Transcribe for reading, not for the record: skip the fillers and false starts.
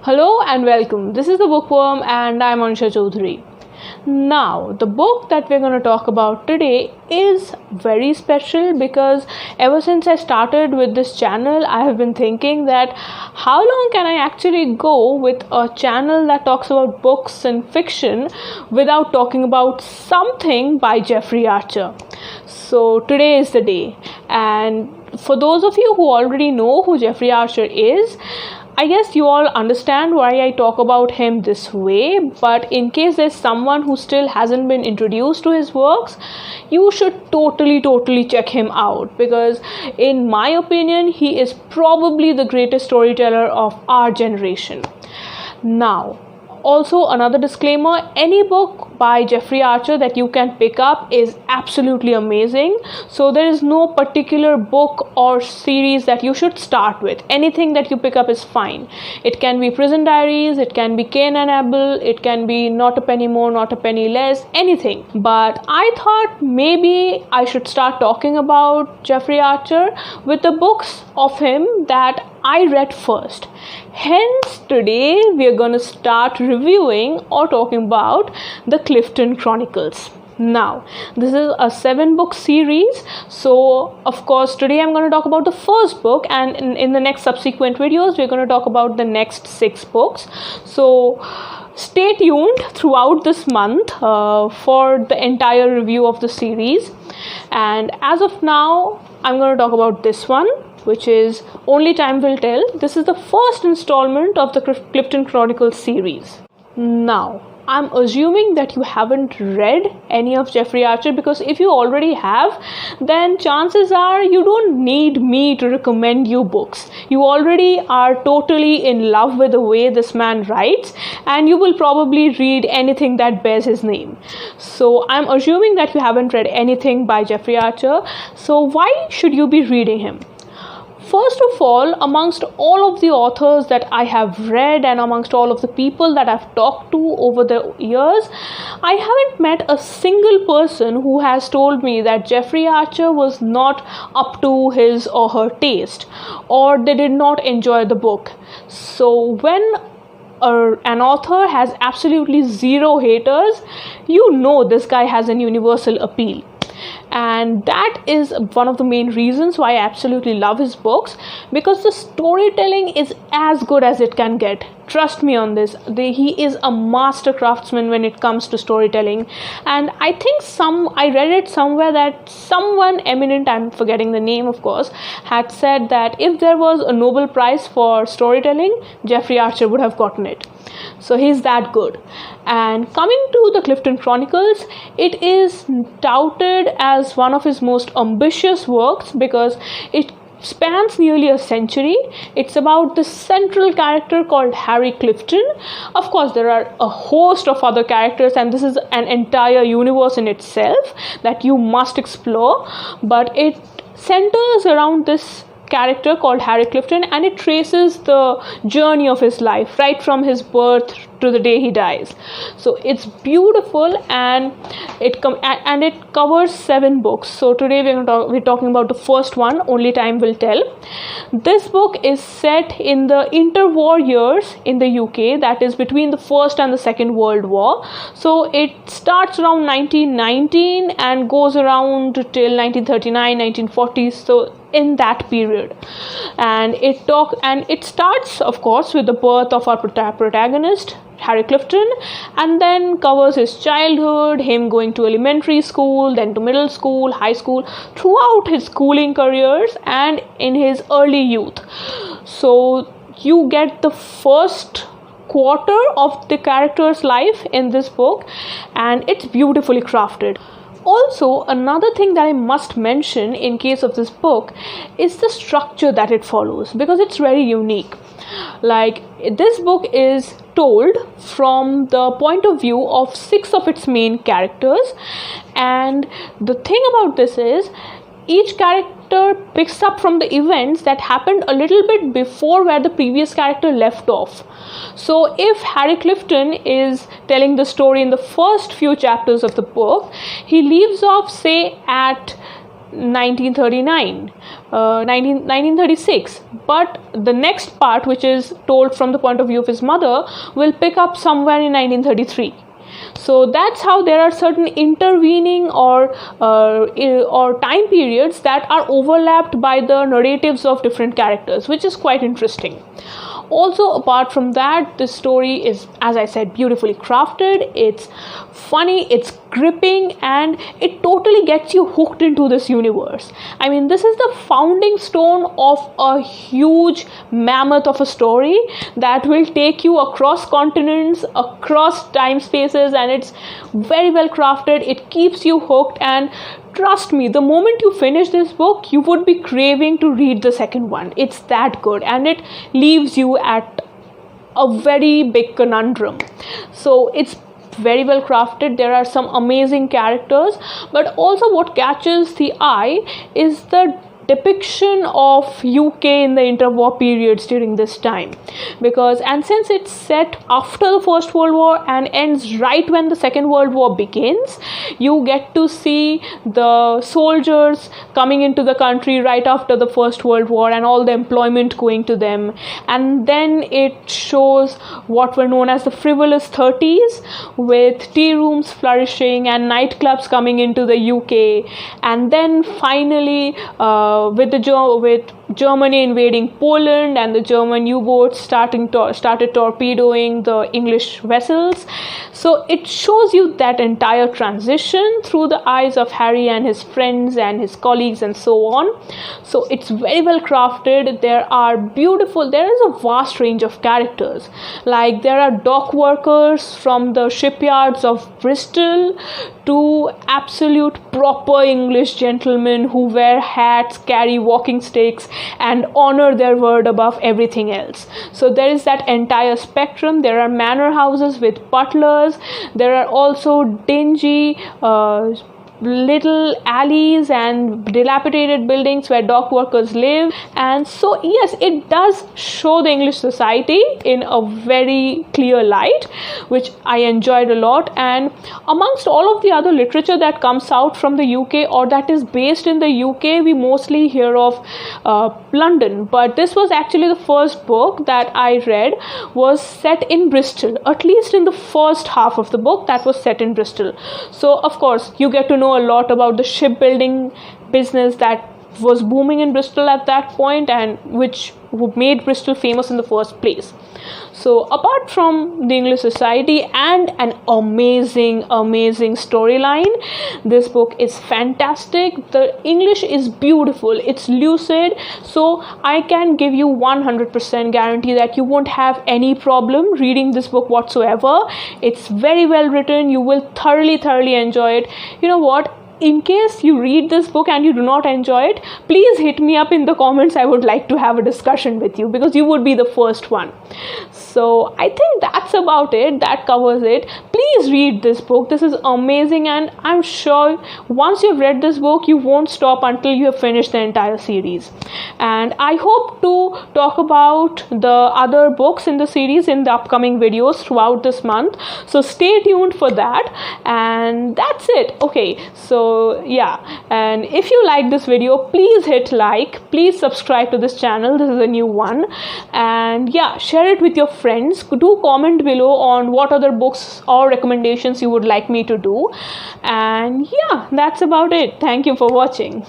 Hello and welcome. This is the Bookworm and I'm Anisha Chaudhary. Now, the book that we're going to talk about today is very special because ever since I started with this channel, I have been thinking that how long can I actually go with a channel that talks about books and fiction without talking about something by Jeffrey Archer. So today is the day, and for those of you who already know who Jeffrey Archer is, I guess you all understand why I talk about him this way, but in case there's someone who still hasn't been introduced to his works, you should totally check him out, because in my opinion, he is probably the greatest storyteller of our generation. Now, also another disclaimer, any book by Jeffrey Archer that you can pick up is absolutely amazing. So there is no particular book or series that you should start with. Anything that you pick up is fine. It can be Prison Diaries, it can be Cain and Abel, it can be Not a Penny More, Not a Penny Less, anything. But I thought maybe I should start talking about Jeffrey Archer with the books of him that I read first. Hence, today we are going to start reviewing or talking about the Clifton Chronicles. Now, this is a 7-book series, so of course today I'm going to talk about the first book, and in the next subsequent videos we're going to talk about the next 6 books. So stay tuned throughout this month for the entire review of the series. And as of now, I'm going to talk about this one, which is Only Time Will Tell. This is the first installment of the Clifton Chronicles series. Now, I'm assuming that you haven't read any of Jeffrey Archer, because if you already have, then chances are you don't need me to recommend you books. You already are totally in love with the way this man writes, and you will probably read anything that bears his name. So I'm assuming that you haven't read anything by Jeffrey Archer. So why should you be reading him? First of all, amongst all of the authors that I have read and amongst all of the people that I've talked to over the years, I haven't met a single person who has told me that Jeffrey Archer was not up to his or her taste, or they did not enjoy the book. So when an author has absolutely zero haters, you know this guy has an universal appeal. And that is one of the main reasons why I absolutely love his books, because the storytelling is as good as it can get. Trust me on this. He is a master craftsman when it comes to storytelling. And I think I read it somewhere that someone eminent, I'm forgetting the name of course, had said that if there was a Nobel Prize for storytelling, Jeffrey Archer would have gotten it. So he's that good. And coming to the Clifton Chronicles, it is touted as one of his most ambitious works because it spans nearly a century. It's about the central character called Harry Clifton. Of course, there are a host of other characters, and this is an entire universe in itself that you must explore. But it centers around this character called Harry Clifton, and it traces the journey of his life right from his birth to the day he dies. So it's beautiful, and it covers 7 books. So today we're talking about the first one, Only Time Will Tell. This book is set in the interwar years in the UK, that is between the First and the Second World War. So it starts around 1919 and goes around till 1939, 1940s. So in that period, and it starts of course with the birth of our protagonist Harry Clifton, and then covers his childhood, him going to elementary school, then to middle school, high school, throughout his schooling careers and in his early youth. So you get the first quarter of the character's life in this book, and it's beautifully crafted. Also, another thing that I must mention in case of this book is the structure that it follows, because it's very unique. Like, this book is told from the point of view of 6 of its main characters, and the thing about this is each character picks up from the events that happened a little bit before where the previous character left off. So if Harry Clifton is telling the story in the first few chapters of the book, he leaves off, say, at 1936, but the next part, which is told from the point of view of his mother, will pick up somewhere in 1933. So that's how there are certain intervening or time periods that are overlapped by the narratives of different characters, which is quite interesting. Also, apart from that, this story is, as I said, beautifully crafted. It's funny, it's gripping, and it totally gets you hooked into this universe. I mean, this is the founding stone of a huge mammoth of a story that will take you across continents, across time spaces, and it's very well crafted. It keeps you hooked, and trust me, the moment you finish this book, you would be craving to read the second one. It's that good, and it leaves you at a very big conundrum. So it's very well crafted. There are some amazing characters, but also what catches the eye is the depiction of UK in the interwar periods during this time, because and since it's set after the First World War and ends right when the Second World War begins, you get to see the soldiers coming into the country right after the First World War and all the employment going to them, and then it shows what were known as the frivolous 30s, with tea rooms flourishing and nightclubs coming into the UK, and then finally with Germany invading Poland and the German U-boats started torpedoing the English vessels. So it shows you that entire transition through the eyes of Harry and his friends and his colleagues and so on. So it's very well crafted. There is a vast range of characters. Like there are dock workers from the shipyards of Bristol to absolute proper English gentlemen who wear hats, carry walking sticks, and honor their word above everything else. So there is that entire spectrum. There are manor houses with butlers. There are also dingy little alleys and dilapidated buildings where dock workers live. And so yes, it does show the English society in a very clear light, which I enjoyed a lot. And amongst all of the other literature that comes out from the UK or that is based in the UK, we mostly hear of London, but this was actually the first book that I read was set in Bristol, at least in the first half of the book that was set in Bristol. So of course you get to know a lot about the shipbuilding business that was booming in Bristol at that point and which made Bristol famous in the first place. So apart from the English society and an amazing storyline, this book is fantastic. The English is beautiful, it's lucid, so I can give you 100% guarantee that you won't have any problem reading this book whatsoever. It's very well written. You will thoroughly enjoy it. You know what? In case you read this book and you do not enjoy it, please hit me up in the comments. I would like to have a discussion with you because you would be the first one. So I think that's about it. That covers it. Please read this book. This is amazing, and I'm sure once you've read this book, you won't stop until you have finished the entire series. And I hope to talk about the other books in the series in the upcoming videos throughout this month. So stay tuned for that. And that's it. Okay, so yeah, and if you like this video, please hit like, please subscribe to this channel. This is a new one, and yeah, share it with your friends. Do comment below on what other books or recommendations you would like me to do. And yeah, that's about it. Thank you for watching.